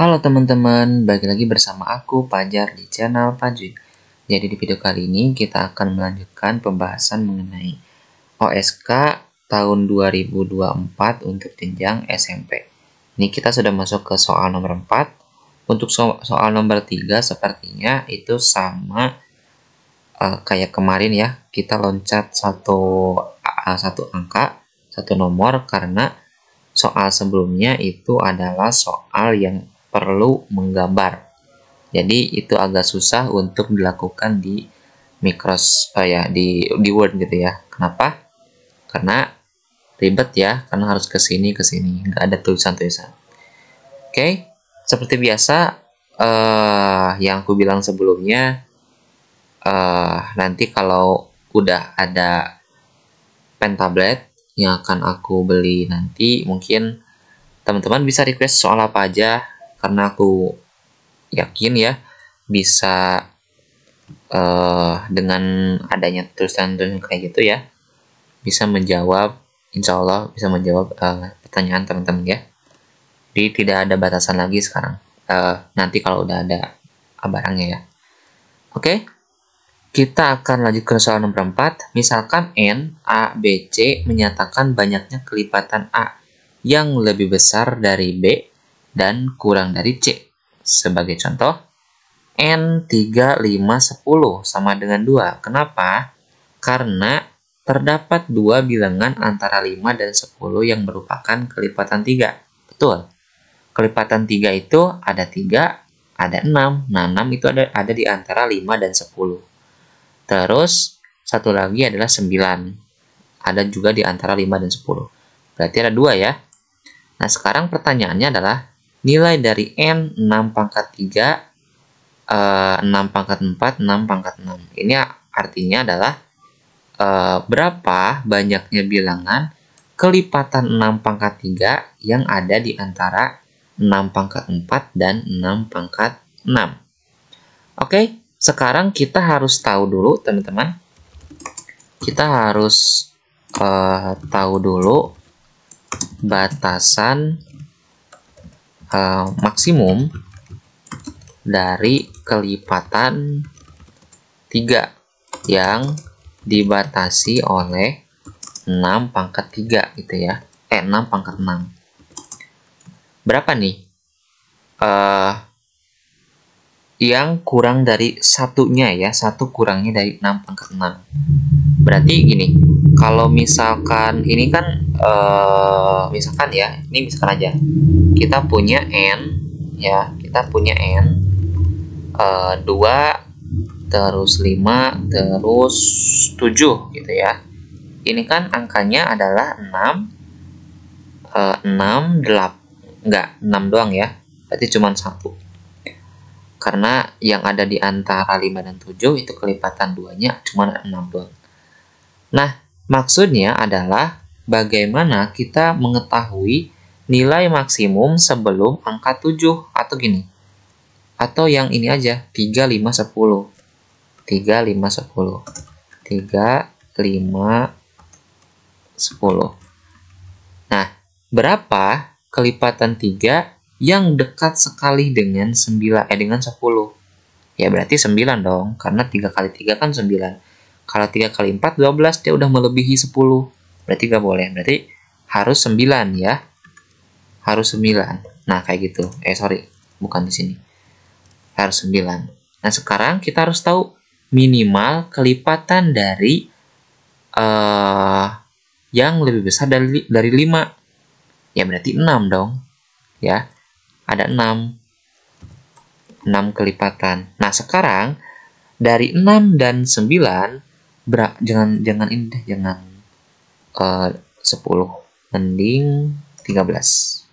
Halo teman-teman, balik lagi bersama aku Fajar di channel Fajri. Jadi di video kali ini kita akan melanjutkan pembahasan mengenai OSK tahun 2024 untuk jenjang SMP. Ini kita sudah masuk ke soal nomor 4. Untuk soal nomor 3 sepertinya itu sama kayak kemarin ya. Kita loncat satu angka, satu nomor karena soal sebelumnya itu adalah soal yang perlu menggambar. Jadi itu agak susah untuk dilakukan di di Word gitu ya. Kenapa? Karena ribet ya, karena harus ke sini, nggak ada tulisan-tulisan. Oke, seperti biasa yang aku bilang sebelumnya, nanti kalau udah ada pen tablet yang akan aku beli nanti, mungkin teman-teman bisa request soal apa aja, karena aku yakin ya bisa dengan adanya tulisan-tulisan kayak gitu ya, bisa menjawab, insya Allah bisa menjawab pertanyaan teman-teman ya. Jadi tidak ada batasan lagi sekarang, nanti kalau udah ada barangnya ya. Oke, kita akan lanjut ke soal nomor 4. Misalkan N, A, B, C menyatakan banyaknya kelipatan A yang lebih besar dari B dan kurang dari C. Sebagai contoh, N 3, 5, 10 sama dengan 2. Kenapa? Karena terdapat dua bilangan antara 5 dan 10 yang merupakan kelipatan 3. Betul. Kelipatan 3 itu ada 3, ada 6. Nah, 6 itu ada di antara 5 dan 10. Terus, satu lagi adalah 9. Ada juga di antara 5 dan 10. Berarti ada 2 ya. Nah, sekarang pertanyaannya adalah nilai dari N 6 pangkat 3, 6 pangkat 4, 6 pangkat 6. Ini artinya adalah berapa banyaknya bilangan kelipatan 6 pangkat 3 yang ada di antara 6 pangkat 4 dan 6 pangkat 6. Oke, sekarang kita harus tahu dulu teman-teman. Kita harus tahu dulu batasan maksimum dari kelipatan 3 yang dibatasi oleh 6 pangkat 3 gitu ya. 6 pangkat 6. Berapa nih? Yang kurang dari satunya ya. Satu kurangnya dari 6 pangkat 6. Berarti gini, kalau misalkan ini kan misalkan ya, ini misalkan aja kita punya N ya, kita punya N 2 terus 5 terus 7 gitu ya. Ini kan angkanya adalah 6 8, enggak 6 doang ya, berarti cuma 1. Karena yang ada di antara 5 dan 7 itu kelipatan 2-nya cuma 6 doang. Nah, maksudnya adalah bagaimana kita mengetahui nilai maksimum sebelum angka 7 atau gini. Atau yang ini aja, 3, 5, 10. 3, 5, 10. 3, 5, 10. Nah, berapa kelipatan 3 yang dekat sekali dengan 10? Ya berarti 9 dong, karena 3 kali 3 kan 9. Kalau 3 kali 4, 12, dia udah melebihi 10. Berarti nggak boleh. Berarti harus 9 ya. Harus 9. Nah, kayak gitu. Sorry. Bukan di sini. Harus 9. Nah, sekarang kita harus tahu minimal kelipatan dari yang lebih besar dari 5. Ya, berarti 6 dong. Ya. Ada 6. 6 kelipatan. Nah, sekarang dari 6 dan 9 jangan ini deh, jangan 10, mending 13.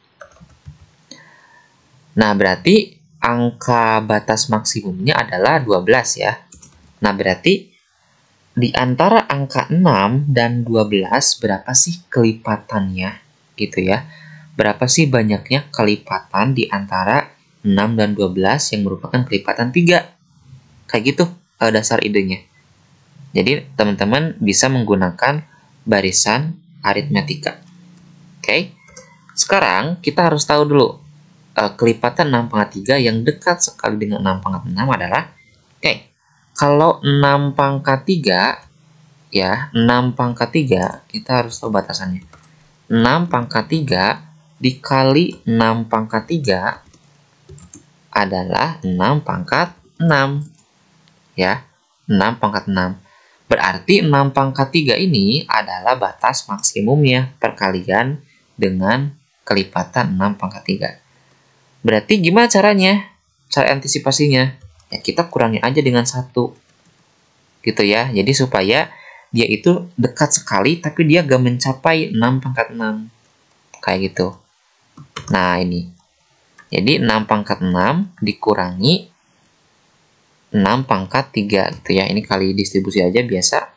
Nah, berarti angka batas maksimumnya adalah 12 ya. Nah, berarti di antara angka 6 dan 12 berapa sih kelipatannya gitu ya. Berapa sih banyaknya kelipatan di antara 6 dan 12 yang merupakan kelipatan 3. Kayak gitu dasar idenya. Jadi teman-teman bisa menggunakan barisan aritmetika. Oke. Sekarang kita harus tahu dulu kelipatan 6 pangkat 3 yang dekat sekali dengan 6 pangkat 6 adalah, kalau 6 pangkat 3, ya, 6 pangkat 3, kita harus tahu batasannya. 6 pangkat 3 dikali 6 pangkat 3 adalah 6 pangkat 6. Ya, 6 pangkat 6. Berarti 6 pangkat 3 ini adalah batas maksimumnya perkalian dengan kelipatan 6 pangkat 3. Berarti gimana caranya? Cara antisipasinya? Ya, kita kurangi aja dengan 1. Gitu ya. Jadi supaya dia itu dekat sekali, tapi dia gak mencapai 6 pangkat 6. Kayak gitu. Nah, ini. Jadi 6 pangkat 6 dikurangi 6 pangkat 3. Gitu ya. Ini kali distribusi aja biasa.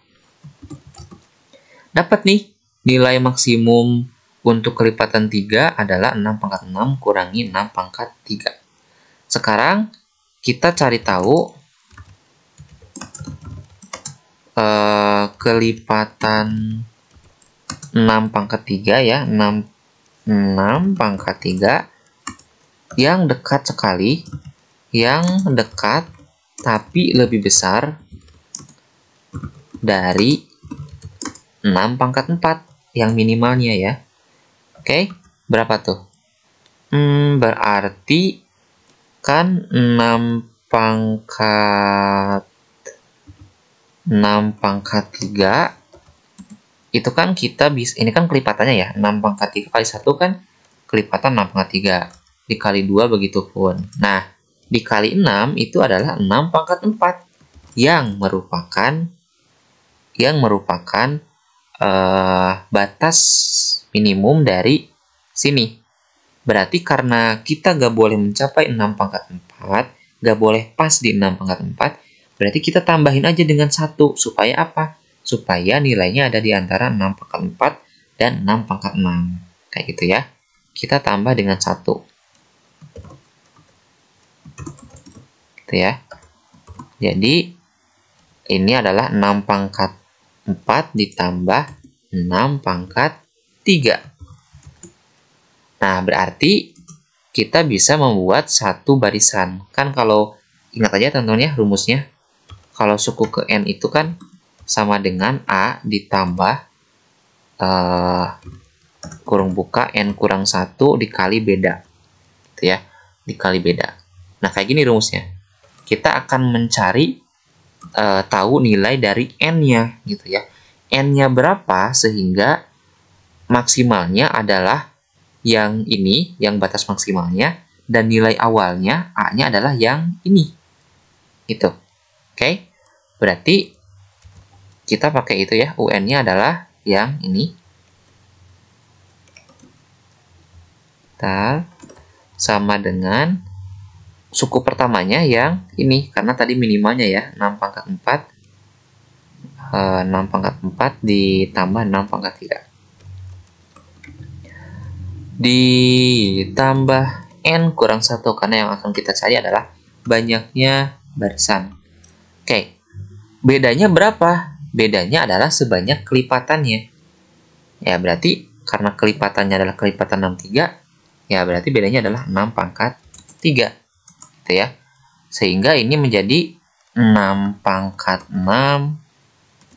Dapat nih. Nilai maksimum untuk kelipatan 3 adalah 6 pangkat 6 kurangi 6 pangkat 3. Sekarang kita cari tahu kelipatan 6 pangkat 3 ya. 6 pangkat 3 yang dekat sekali, yang dekat tapi lebih besar dari 6 pangkat 4 yang minimalnya ya. Oke, berapa tuh? Berarti kan 6 pangkat 3 itu kan kita bisa, ini kan kelipatannya ya, 6 pangkat 3 kali 1 kan kelipatan 6 pangkat 3, dikali 2 begitu pun. Nah, dikali 6 itu adalah 6 pangkat 4 yang merupakan batas minimum dari sini. Berarti karena kita gak boleh mencapai 6 pangkat 4, gak boleh pas di 6 pangkat 4, berarti kita tambahin aja dengan 1. Supaya apa? Supaya nilainya ada di antara 6 pangkat 4 dan 6 pangkat 6. Kayak gitu ya. Kita tambah dengan 1. Gitu ya. Jadi, ini adalah 6 pangkat 4 ditambah 6 pangkat 3. Nah, berarti kita bisa membuat satu barisan. Kan kalau, ingat aja teman-teman ya rumusnya. Kalau suku ke N itu kan sama dengan A ditambah kurung buka N kurang 1 dikali beda. Gitu ya, dikali beda. Nah, kayak gini rumusnya. Kita akan mencari tahu nilai dari N-nya gitu ya. N-nya berapa sehingga maksimalnya adalah yang ini, yang batas maksimalnya, dan nilai awalnya A-nya adalah yang ini. Gitu. Oke. Berarti kita pakai itu ya, UN-nya adalah yang ini. Sama dengan suku pertamanya yang ini, karena tadi minimalnya ya 6 pangkat 4 6 pangkat 4 ditambah 6 pangkat 3 ditambah N kurang 1, karena yang akan kita cari adalah banyaknya barisan. Oke, bedanya berapa? Bedanya adalah sebanyak kelipatannya ya. Berarti karena kelipatannya adalah kelipatan 63 ya, berarti bedanya adalah 6 pangkat 3 gitu ya. Sehingga ini menjadi 6 pangkat 6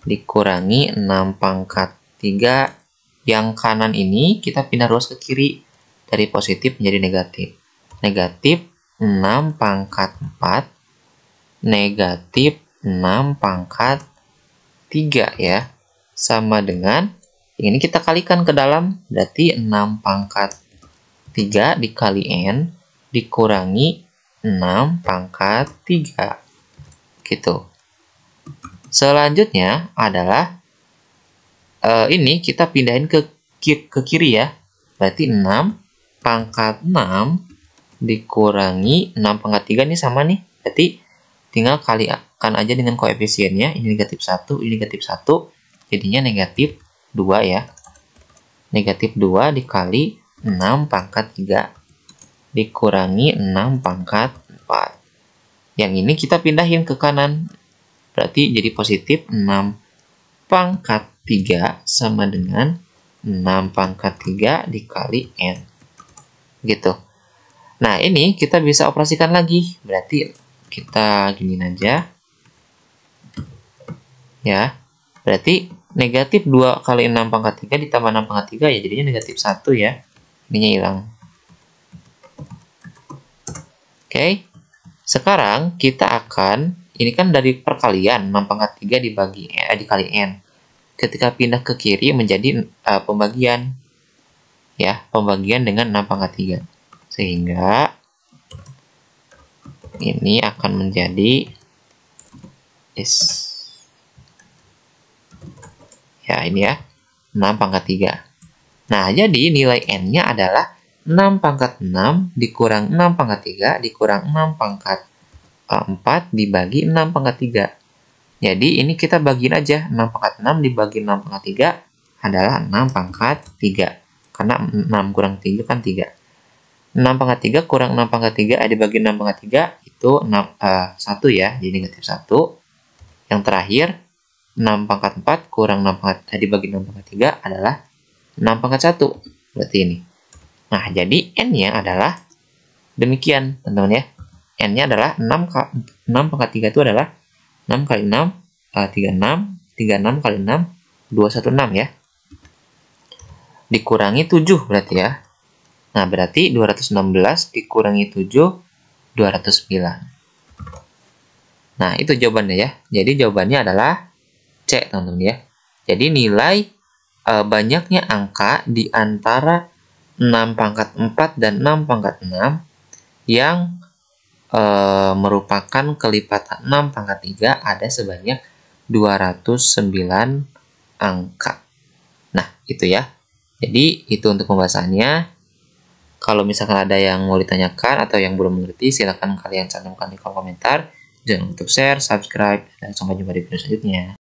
dikurangi 6 pangkat 3. Yang kanan ini kita pindah ruas ke kiri, dari positif menjadi negatif. Negatif 6 pangkat 4 negatif 6 pangkat 3 ya. Sama dengan ini kita kalikan ke dalam, berarti 6 pangkat 3 dikali N dikurangi 6 pangkat 3 gitu. Selanjutnya adalah ini kita pindahin ke kiri ya. Berarti 6 pangkat 6 dikurangi 6 pangkat 3 ini sama nih. Berarti tinggal kalikan aja dengan koefisiennya. Ini negatif 1, ini negatif 1. Jadinya negatif 2 ya. Negatif 2 dikali 6 pangkat 3 dikurangi 6 pangkat 4. Yang ini kita pindahin ke kanan. Berarti jadi positif 6 pangkat 3 sama dengan 6 pangkat 3 dikali N. Gitu. Nah, ini kita bisa operasikan lagi. Berarti kita gini aja. Ya. Berarti negatif 2 kali 6 pangkat 3 ditambah 6 pangkat 3 ya jadinya negatif 1 ya. Ininya hilang. Oke. Sekarang kita akan, ini kan dari perkalian 6 pangkat 3 dikali n. Ketika pindah ke kiri menjadi pembagian. Ya, pembagian dengan 6 pangkat 3. Sehingga ini akan menjadi ya ini ya 6 pangkat 3. Nah, jadi nilai n-nya adalah 6 pangkat 6 dikurang 6 pangkat 3 dikurang 6 pangkat 4 dibagi 6 pangkat 3. Jadi ini kita bagiin aja, 6 pangkat 6 dibagi 6 pangkat 3 adalah 6 pangkat 3. Karena 6 kurang 3 kan 3. 6 pangkat 3 kurang 6 pangkat 3 dibagi 6 pangkat 3 itu 1 ya, jadi negatif 1. Yang terakhir 6 pangkat 4 kurang 6 pangkat dibagi 6 pangkat 3 adalah 6 pangkat 1. Berarti ini. Nah, jadi n-nya adalah demikian, teman-teman ya. N-nya adalah 6 pangkat 3 itu adalah 6 kali 6, 36, 36 kali 6, 216 ya. Dikurangi 7 berarti ya. Nah, berarti 216 dikurangi 7, 209. Nah, itu jawabannya ya. Jadi jawabannya adalah C, teman-teman ya. Jadi nilai banyaknya angka di antara 6 pangkat 4 dan 6 pangkat 6 yang merupakan kelipatan 6 pangkat 3 ada sebanyak 209 angka. Nah, itu ya. Jadi, itu untuk pembahasannya. Kalau misalkan ada yang mau ditanyakan atau yang belum mengerti, silakan kalian cantumkan di kolom komentar. Jangan lupa untuk share, subscribe, dan sampai jumpa di video selanjutnya.